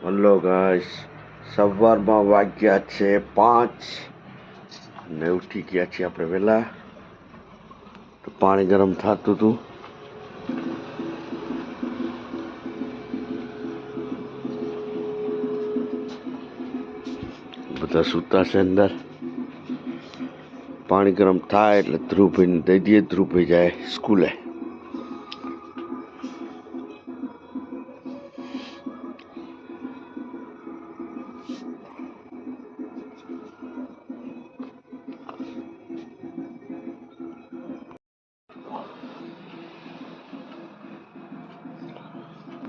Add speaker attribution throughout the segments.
Speaker 1: Hello guys, સવારમાં વાગ્યા છે 5 ને ઉઠી ગયા છીએ આપણે વહેલા. તો પાણી ગરમ થતું હતું. બધા સૂતા છે અંદર. પાણી ગરમ થાય એટલે ધ્રુવભાઈને દઈ દઈએ. ધ્રુવભાઈ જાય સ્કૂલે.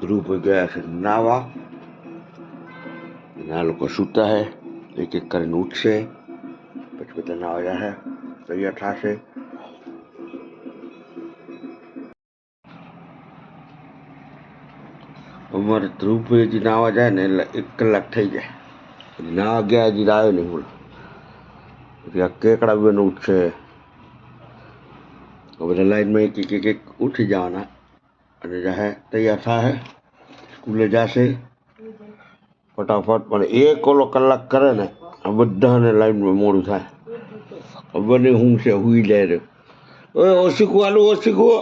Speaker 1: ધ્રુવભાઈ ગયા છે નાવા. આ લોકો સૂતા હે, એક એક કરીને ઉઠશે, પછી બધા નાવા જશે, તૈયાર થશે. અમારે ધ્રુવભાઈ હજી નાવા જાય ને એટલે 1 કલાક થઈ જાય. નાવા ગયા હજી આવ્યો નહીં. બોલો, પછી આ કેકડા બેન ઉઠશે. બધા લાઈનમાં એક ઉઠી જવાના અને જાહે તૈયાર થાય, સ્કૂલે જશે ફટાફટ. પણ એક ઓલો કલાક કરે ને આ બધાને લાઈનમાં મોડું થાય. ખબર નહીં હું છે, હુઈ જાય રે. ઓય ઓશીખું આલું, ઓશીખું.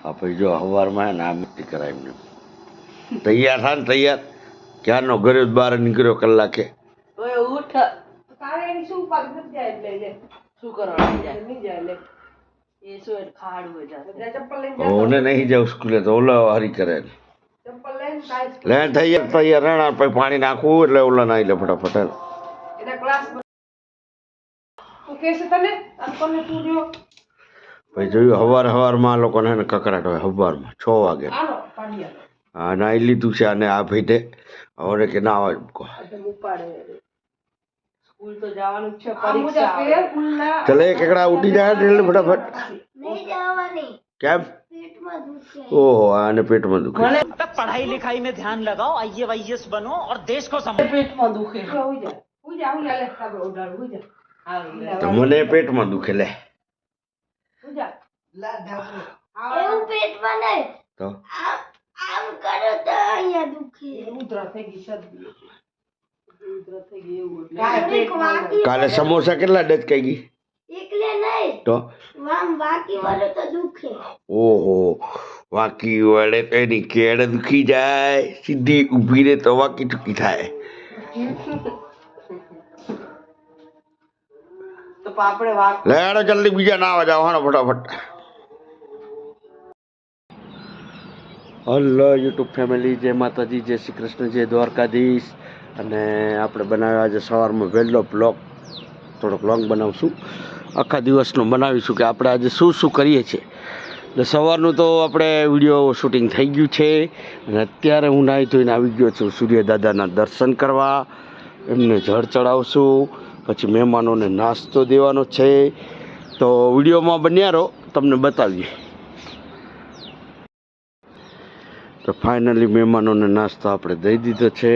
Speaker 1: આપણે જો સવારમાં ને આ મિટ્ટી કરાય એમને તૈયાર થાય ને તૈયાર. ક્યારનો ઘરે જ બહાર નીકળ્યો કલાકે. ઓને નહીં જાવ સ્કૂલે તો ઓલા હારી કરે. લેન તૈયાર તૈયાર રહેણા, પછી પાણી નાખવું એટલે ઓલા નાઈ લે ફટાફટ. પછી જોયું સવારમાં લોકોને કકરાટ હોય. સવારમાં 6 વાગે હા નાઈ લીધું છે. અને આ ભાઈ હવે કે ના આવે ચલે કેકડા ઉઠી જાય ફટાફટ. કેમ? ઓહો, આને પેટમાં દુખે.
Speaker 2: पढ़ाई लिखाई में ध्यान लगाओ, IAS बनो और देश को समझो. पेटમાં દુખે
Speaker 1: તો મને પેટમાં દુખે. લે
Speaker 3: એવું પેટમાં નહીં
Speaker 1: તો
Speaker 3: આમ કરો તો અહીંયા દુખે.
Speaker 1: કાલે સમોસા કેટલા ડચકાઈ ગઈ?
Speaker 3: એકલે નહીં
Speaker 1: તો
Speaker 3: આમ બાકી વાળો તો દુખે.
Speaker 1: ઓહો, વાકી વળે તો એની કેડ દુખી જાય. સીધી ઊભી રહે તો વાકી ચૂકી થાય. લેડો જલ્દી બીજા ના આવા જાવ હાણો ફટાફટ. હલો યુટ્યુબ ફેમિલી, જય માતાજી, જય શ્રી કૃષ્ણ, જય દ્વારકાધીશ. અને આપણે બનાવ્યો આજે સવારમાં વહેલો બ્લોગ. થોડોક લોંગ બનાવશું, આખા દિવસનો બનાવીશું કે આપણે આજે શું શું કરીએ છીએ. એટલે સવારનું તો આપણે વિડીયો શૂટિંગ થઈ ગયું છે. અને અત્યારે હું નાહી ધોઈને આવી ગયો છું સૂર્યદાદાના દર્શન કરવા. એમને જળ ચડાવશું, પછી મહેમાનોને નાસ્તો દેવાનો છે. તો વિડીયોમાં બન્યા રહો, તમને બતાવીએ. તો ફાઇનલી મહેમાનોને નાસ્તો આપણે દઈ દીધો છે.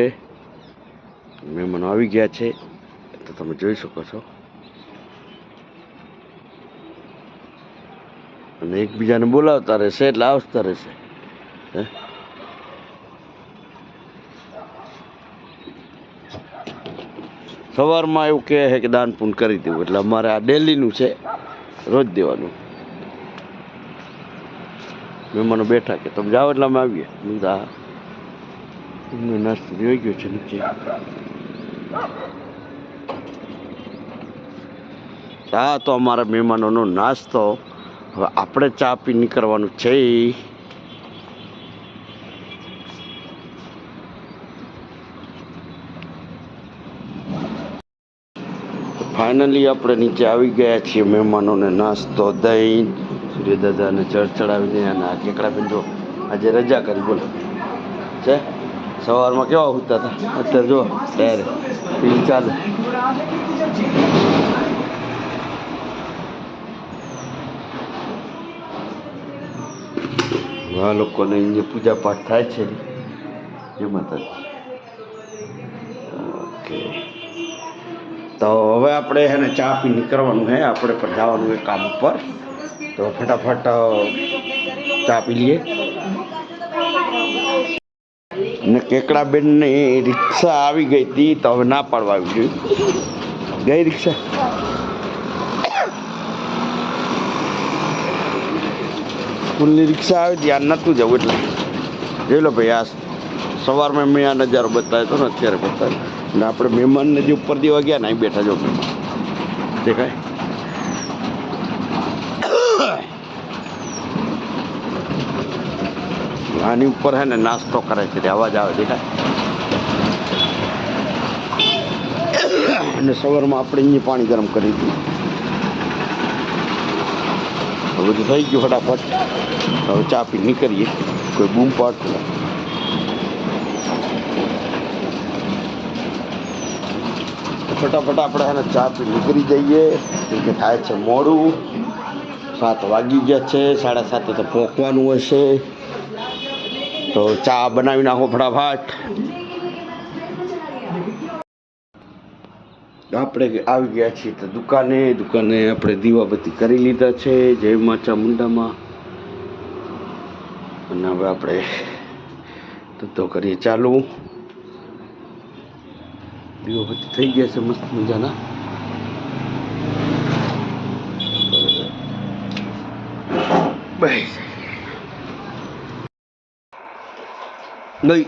Speaker 1: મહેમાનો આવી ગયા છે તો તમે જોઈ શકો છો. અને એકબીજાને બોલાવતા રહેશે એટલે આવતા રહેશે. સવારમાં એવું કહે છે કે દાન પૂન કરી દેવું, એટલે અમારે આ ડેલીનું છે, રોજ દેવાનું. મહેમાનો બેઠા કે તમે જાઓ એટલે અમે આવીએ. એમનો નાસ્તો જોઈ ગયો છે નીચે. આ તો અમારા મહેમાનોનો નાસ્તો. હવે આપણે ચા પી નીકળવાનું છે. ફાઇનલી આપણે નીચે આવી ગયા છીએ. મહેમાનોને નાસ્તો દઈ, સૂર્યદાદાને જળ ચડાવીને. અને આ કેકડા બેન જો આજે રજા કરી. બોલો છે, સવારમાં કેવા ઉઠતા હતા, અત્યારે જો ત્યારે પીલ ચાલે. આ લોકોને અહીંયા પૂજા પાઠ થાય છે. જય માતાજી. ઓકે, તો હવે આપણે એને ચા પી નીકળવાનું છે, આપણે પણ જવાનું છે કામ ઉપર. તો ફટાફટ ચા પી લઈએ. અને કેકડાબેનની રિક્ષા આવી ગઈ હતી તો હવે ના પાડવા આવી ગઈ. ગઈ રિક્ષા સ્કૂલની રિક્ષા આવી હતી, આ નહોતું જવું એટલે જોઈ લો ભાઈ. આ સવારમાં મેં આ નજારો બતાવ્યો હતો ને અત્યારે બતાવ્યો. અને આપણે મહેમાનને જે ઉપર દેવા ગયા ને અહીં બેઠા જો દેખાય. આની ઉપર હે ને નાસ્તો કરે છે, અવાજ આવે દેખાય. અને સવારમાં આપણે અહીંયા પાણી ગરમ કરી દીધું. બધું થઈ ગયું ફટાફટ. હવે ચા પી નીકળીએ. કોઈ બૂમ પાડતું ફટાફટ આપણે એને ચા પી નીકળી જઈએ. કે થાય છે મોડું, 7 વાગી ગયા છે, 7:30 તો પહોંચવાનું હશે. તો ચા બનાવી નાખો ફટાફટ. આપણે આવી ગયા છીએ તો દુકાને આપણે દીવાબત્તી કરી લીધા છે જય મા ચામુંડામાં. અને હવે આપણે ધંધો કરીએ ચાલુ. દીવાબત્તી થઈ ગયા છે મસ્ત મજાના. ગઈ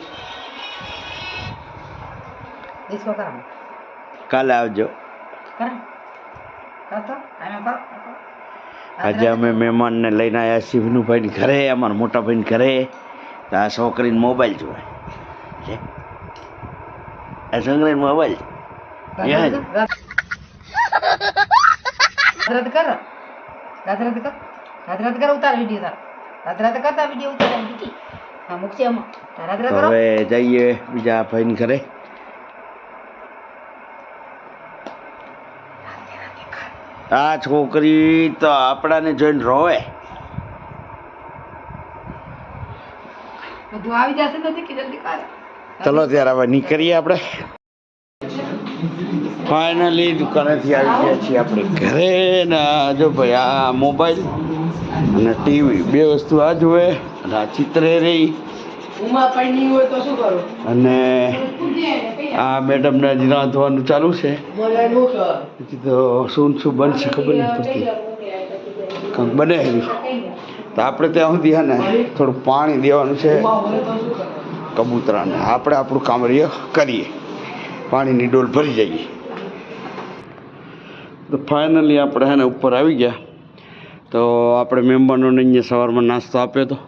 Speaker 1: કાલે આવજો. આજે અમે મહેમાનને લઈને આવ્યા છીએ વિનુભાઈની ઘરે, અમારા મોટા ભાઈની ઘરે. તો આ છોકરીને મોબાઈલ જોવે છે. આ છોકરીને મોબાઈલ હવે જઈએ બીજા ભાઈની ઘરે. આ છોકરી તો આપણાને જોઈને રોવે. ચલો ત્યારે હવે નીકળીએ આપણે. ફાઇનલી દુકાનેથી આવી ગયા છીએ આપણે ઘરે. ને જો ભાઈ આ મોબાઈલ અને ટીવી બે વસ્તુ આ જોવે. અને આ ચિત્રે રહી. અને આ મેડમને હજી રાંધવાનું ચાલુ છે. તો શું બનશે ખબર નથી પડતી, કંઈક બને. તો આપણે ત્યાં સુધી હે ને થોડું પાણી દેવાનું છે કબૂતરાને. આપણે આપણું કામ કરીએ, પાણીની ડોલ ભરી જઈએ. તો ફાઇનલી આપણે હે ને ઉપર આવી ગયા. તો આપણે મહેમાનોને અહીંયા સવારમાં નાસ્તો આપ્યો હતો.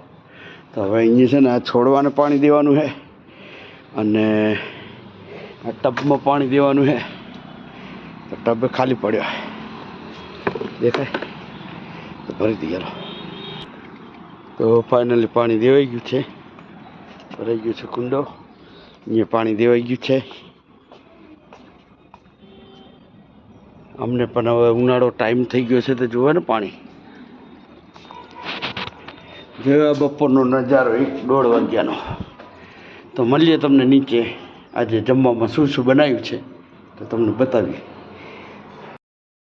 Speaker 1: તો હવે અહીંયા છે ને આ છોડવાને પાણી દેવાનું છે અને આ ટબમાં પાણી દેવાનું છે. તો ટબ ખાલી પડ્યો દેખાય તો ભરી દઈએ. તો ફાઇનલી પાણી દેવાઈ ગયું છે, ભરાઈ ગયું છે કુંડો. અહીંયા પાણી દેવાઈ ગયું છે. અમને પણ હવે ઉનાળો ટાઈમ થઈ ગયો છે તો જોવે ને પાણી. જેવા બપોરનો નજારો 1-1:30 વાગ્યાનો. તો મળીએ તમને નીચે. આજે જમવામાં શું શું બનાવ્યું છે તો તમને બતાવીએ.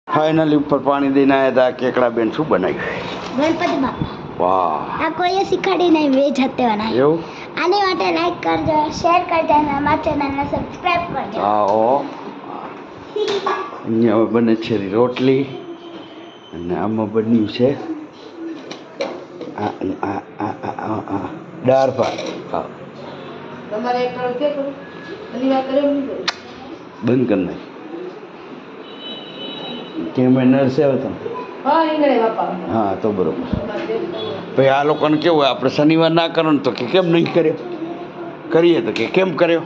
Speaker 1: ફાઇનલી ઉપર પાણી દઈને આવ્યા હતા. કેકડાબેન શું બનાવ્યું?
Speaker 3: ગણપતિ બાપા.
Speaker 1: વાહ,
Speaker 3: આ કોઈએ શીખવાડી નહીં, વેજ હત્યાના.
Speaker 1: એવું?
Speaker 3: આની માટે લાઈક કરજો, શેર કરજો અને અમારા ચેનલને સબસ્ક્રાઇબ કરજો.
Speaker 1: હા ઓ. અહીંયા હવે બને છે રોટલી અને આમાં બન્યું છે દાળ ભાત. હા બંધ કરી નાખ. કેમ નર્સ આવે તમે? હા તો બરોબર. ભાઈ આ લોકોને કેવું હોય, આપણે શનિવાર ના કરો ને તો કે કેમ નહીં કર્યો, કરીએ તો કે કેમ કર્યો.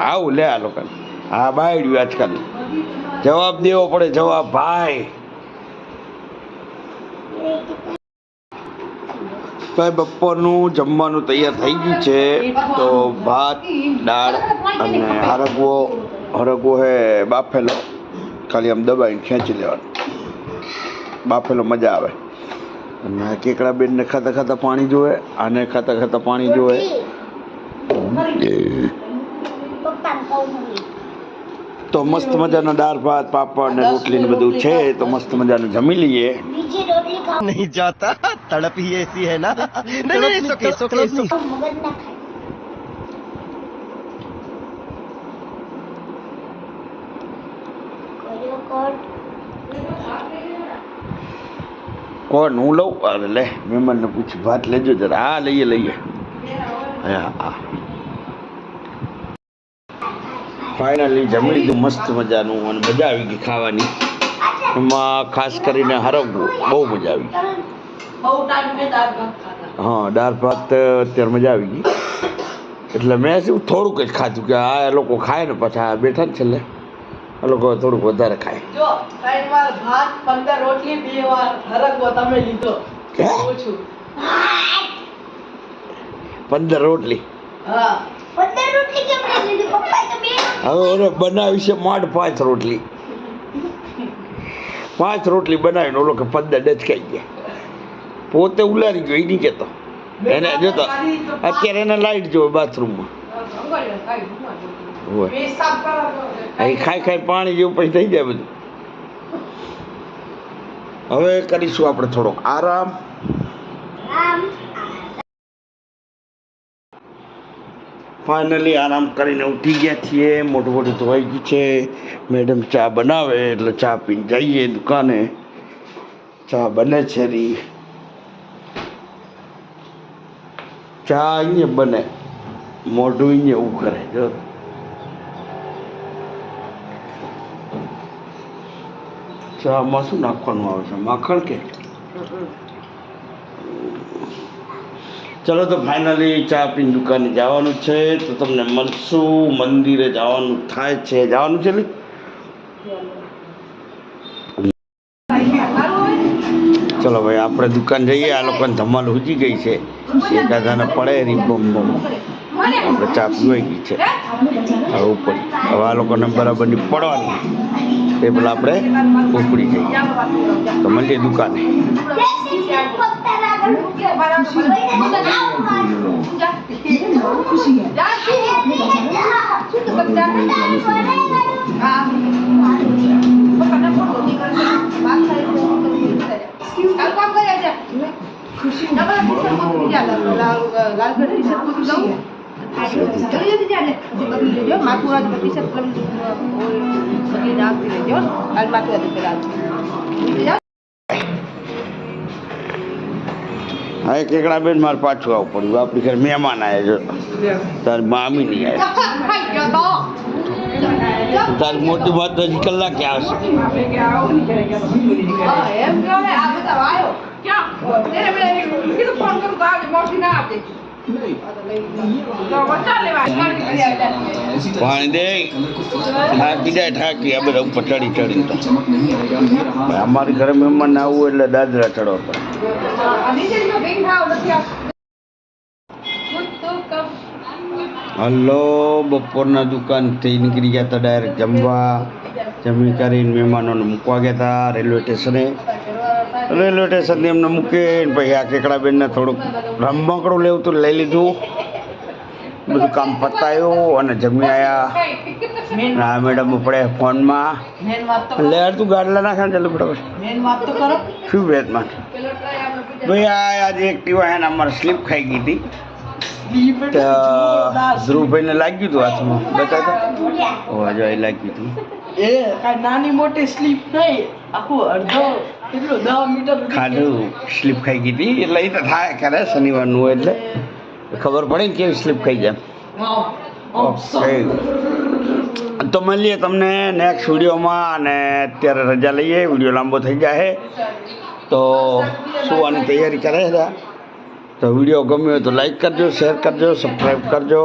Speaker 1: આવું લે આ લોકોને. હા બાયડ્યું આજકાલ જવાબ દેવો પડે. જવાબ ભાઈ. ભાઈ બપોરનું જમવાનું તૈયાર થઈ ગયું છે. તો ભાત, દાળ અને હરગવો હે બાફેલો. ખાલી આમ દબાઈને ખેંચી લેવાનું. બાફેલો મજા આવે. અને કેકડાબેનને ખાતા ખાતા પાણી જોવે, આને ખાતા ખાતા પાણી જોવે. તો મસ્ત મજાનો દાળ ભાત પાપડ ને રોટલી ને બધું છે તો મસ્ત મજાનું જમી લઈએ.
Speaker 3: બીજી રોટલી ખાઓ.
Speaker 4: नहीं जाता तड़प ही ऐसी है ना नहीं it's okay, it's okay.
Speaker 3: મગજ ના ખાય. કર્યો કોટ.
Speaker 1: કોણ હું લઉં? અરે લે મહેમાનને પૂછી ભાત લેજો જરા. હા લઈએ હા. ફાઇનલી જમી લીધું મસ્ત મજાનું અને મજા આવી ગઈ ખાવાની. એમાં ખાસ કરીને હરગવું બહુ મજા આવી ગઈ. હા દાળ ભાત અત્યારે મજા આવી ગઈ એટલે મેં શું થોડુંક જ ખાધું કે આ એ લોકો ખાય ને પાછા આ બેઠા ને છેલ્લે એ લોકો થોડુંક વધારે ખાય.
Speaker 5: જો 3 વાર ભાત 15 રોટલી 2 વાર હરગવો તમે લીધો
Speaker 1: હે?
Speaker 5: ઓછું
Speaker 1: 15 રોટલી.
Speaker 5: હા
Speaker 3: 15 રોટલી કેમ લઈ લીધી પપ્પાએ તો બે
Speaker 1: હવે ઓરે બનાવી છે માંડ 5 રોટલી. 5 રોટલી બનાવીને ઓલો કે 15 ડચકાઈ ગયા. પોતે ઉલારી ગયો એ નહીં કહેતો. એને જોતો અત્યારે એને લાઈટ જોવે બાથરૂમમાં. હોય અહીં ખાઈ પાણી જેવું પછી થઈ જાય બધું. હવે કરીશું આપણે થોડોક આરામ.
Speaker 3: આમ
Speaker 1: ફાઇનલી આરામ કરીને ઉઠી ગયા છીએ. મોટું ધોવાઈ ગયું છે. મેડમ ચા બનાવે એટલે ચા પીને જઈએ દુકાને. ચા બને છે રી. ચા અહીંયા બને મોઢું અહીંયા એવું કરે જો. ચામાં શું નાખવાનું આવે છે? માખણ કે? ચલો તો ફાઇનલી ચા પીને દુકાને જવાનું છે તો તમને મળશું. મંદિરે જવાનું થાય છે. જવાનું છે લી? ચલો ભાઈ આપણે દુકાન જઈએ. આ લોકોને ધમાલ ઉજી ગઈ છે. એકાદાને પડે રી બમ આપણે ચા પીવાઈ ગઈ છે. હવે ઉપર હવે આ લોકોને બરાબરની પડવાની તે પેલા આપણે ઉપડી જઈએ તો મળીએ દુકાને. હા કેકડા બેન મારે પાછું આવવું પડ્યું. આપણી ઘરે મહેમાન આવ્યા જો. તારી મામી નહીં આવ્યા. તારી મોટી વાત હજી કલાકે આવશે. પાણી દે ઠાકી આ બધા ઉપર ચડી તો અમારી ઘરે મહેમાન આવવું એટલે દાદરા ચડવા પડે. હલો બપોરના દુકાનથી નીકળી ગયા હતા ડાયરેક્ટ જમવા. જમી કરીને મહેમાનોને મૂકવા ગયા હતા રેલવે સ્ટેશને. રેલવે સ્ટેશનથી એમને મૂકીને પછી આ કેકડાબેનને થોડુંક રમકડું લેવું હતું લઈ લીધું. બધું કામ પતાયું અને જમી આવ્યા. આ મેડમ પડે ફોનમાં લે તું ગાડલા નાખે ચાલુ પડે શું વેત માટે ભાઈ. આ આજે એક્ટિવા એને અમારે સ્લીપ ખાઈ ગઈ હતી. ધ્રુવભાઈને લાગ્યું હતું હાથમાં બતાવતો હજુ લાગ્યું હતું.
Speaker 5: એ કાંઈ નાની મોટી સ્લીપ નહીં આખું અડધો કેટલું 10 મીટર
Speaker 1: ખાધું સ્લીપ ખાઈ ગઈ હતી એટલે એ તો થાય કરે શનિવારનું હોય એટલે ખબર પડે ને કેવી સ્લીપ ખાઈ જાય. ઓકે તો મળીએ તમને નેક્સ્ટ વિડીયોમાં. અને અત્યારે રજા લઈએ. વિડીયો લાંબો થઈ જાય તો સુવાની તૈયારી કરે છે. તો વિડીયો ગમ્યો હોય તો લાઈક કરજો, શેર કરજો, સબસ્ક્રાઈબ કરજો.